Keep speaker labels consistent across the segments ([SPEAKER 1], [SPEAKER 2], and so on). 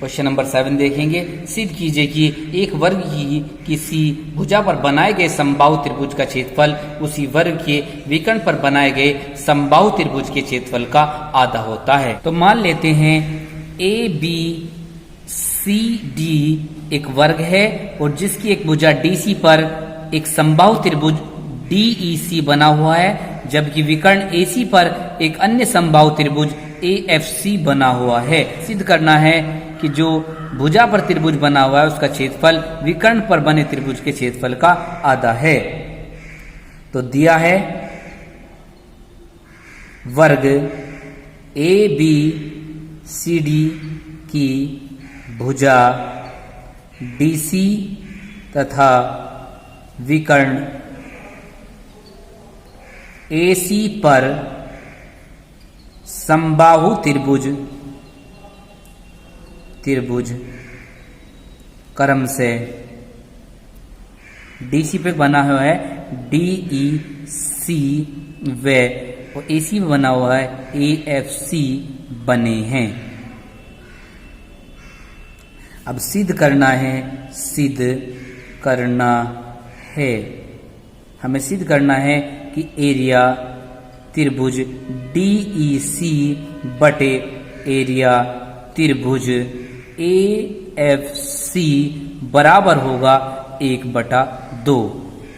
[SPEAKER 1] Question number 7 देखेंगे। सिद्ध कीजिए कि एक वर्ग की किसी भुजा पर बनाए गए समबाहु त्रिभुज का क्षेत्रफल उसी वर्ग के विकर्ण पर बनाए गए समबाहु त्रिभुज के क्षेत्रफल का आधा होता है। तो मान लेते हैं ABCD एक वर्ग है और जिसकी एक भुजा DC पर एक समबाहु त्रिभुज DEC बना हुआ है, जबकि विकर्ण AC पर एक अन्य समबाहु त्रिभुज AFC बना हुआ है। सिद्ध करना है कि जो भुजा पर त्रिभुज बना हुआ है उसका क्षेत्रफल विकर्ण पर बने त्रिभुज के क्षेत्रफल का आधा है। तो दिया है वर्ग ABCD की भुजा DC तथा विकर्ण AC पर समबाहु त्रिभुज क्रम से DC पे बना हुआ है DEC व और AC में बना हुआ है AFC बने हैं। अब सिद्ध करना है हमें सिद्ध करना है कि एरिया त्रिभुज DEC बटे एरिया त्रिभुज AFC बराबर होगा 1/2,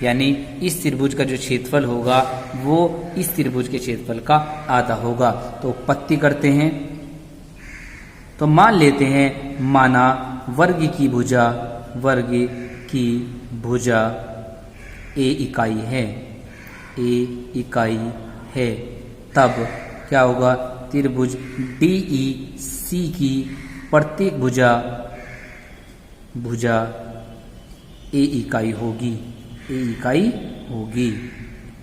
[SPEAKER 1] यानी इस त्रिभुज का जो क्षेत्रफल होगा वो इस त्रिभुज के क्षेत्रफल का आधा होगा। तो उत्पत्ति करते हैं। तो मान लेते हैं, माना वर्ग की भुजा A इकाई है, तब क्या होगा, त्रिभुज DEC की प्रत्येक भुजा A इकाई होगी,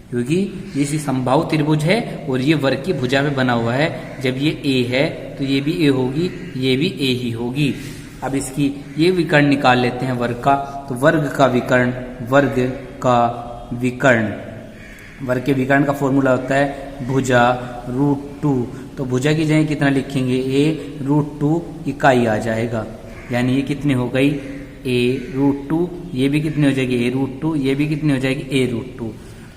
[SPEAKER 1] क्योंकि ये समबाहु त्रिभुज है और ये वर्ग की भुजा में बना हुआ है। जब ये A है तो ये भी A होगी, ये भी A ही होगी। अब इसकी ये विकर्ण निकाल लेते हैं वर्ग का। तो वर्ग के विकर्ण का फॉर्मूला होता है भुजा √2। तो भुजा की जगह कितना लिखेंगे, A√2 इकाई आ जाएगा, यानी ये कितनी हो गई A√2, ये भी कितनी हो जाएगी A√2, ये भी कितनी हो जाएगी A√2।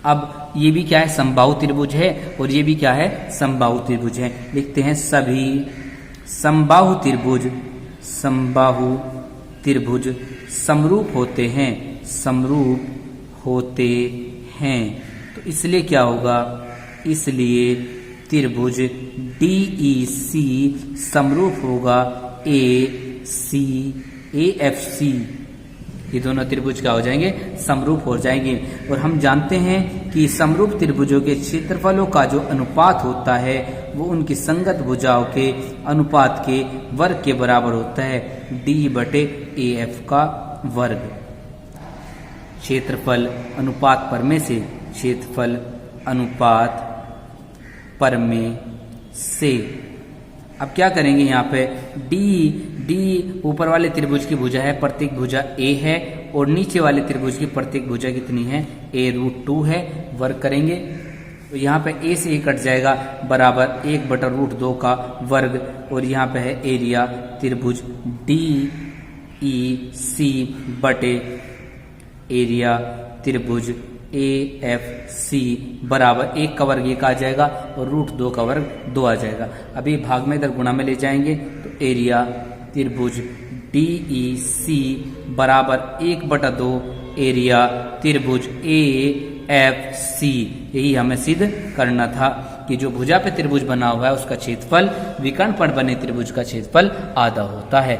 [SPEAKER 1] अब ये भी क्या है, समबाहु त्रिभुज है और ये भी क्या है, समबाहु त्रिभुज है। लिखते हैं सभी समबाहु त्रिभुज समरूप होते हैं। तो इसलिए क्या होगा, इसलिए त्रिभुज DEC समरूप होगा AFC। ये दोनों त्रिभुज क्या हो जाएंगे, समरूप हो जाएंगे। और हम जानते हैं कि समरूप त्रिभुजों के क्षेत्रफलों का जो अनुपात होता है वो उनकी संगत भुजाओं के अनुपात के वर्ग के बराबर होता है, D/AF का वर्ग। क्षेत्रफल अनुपात पर में से। अब क्या करेंगे, यहाँ पे D ऊपर वाले त्रिभुज की भुजा है, प्रत्येक भुजा A है, और नीचे वाले त्रिभुज की प्रत्येक भुजा कितनी है, A√2 है। वर्ग करेंगे तो यहाँ पे A से A कट जाएगा, बराबर 1/√2 का वर्ग। और यहाँ पे है एरिया त्रिभुज DEC बटे एरिया त्रिभुज AFC बराबर 1 का वर्ग 1 आ जाएगा और √2 का वर्ग 2 आ जाएगा। अभी भाग में इधर गुणा में ले जाएंगे तो एरिया त्रिभुज DEC बराबर 1/2 एरिया त्रिभुज AFC। यही हमें सिद्ध करना था कि जो भुजा पे त्रिभुज बना हुआ है उसका क्षेत्रफल विकर्ण पर बने त्रिभुज का क्षेत्रफल आधा होता है।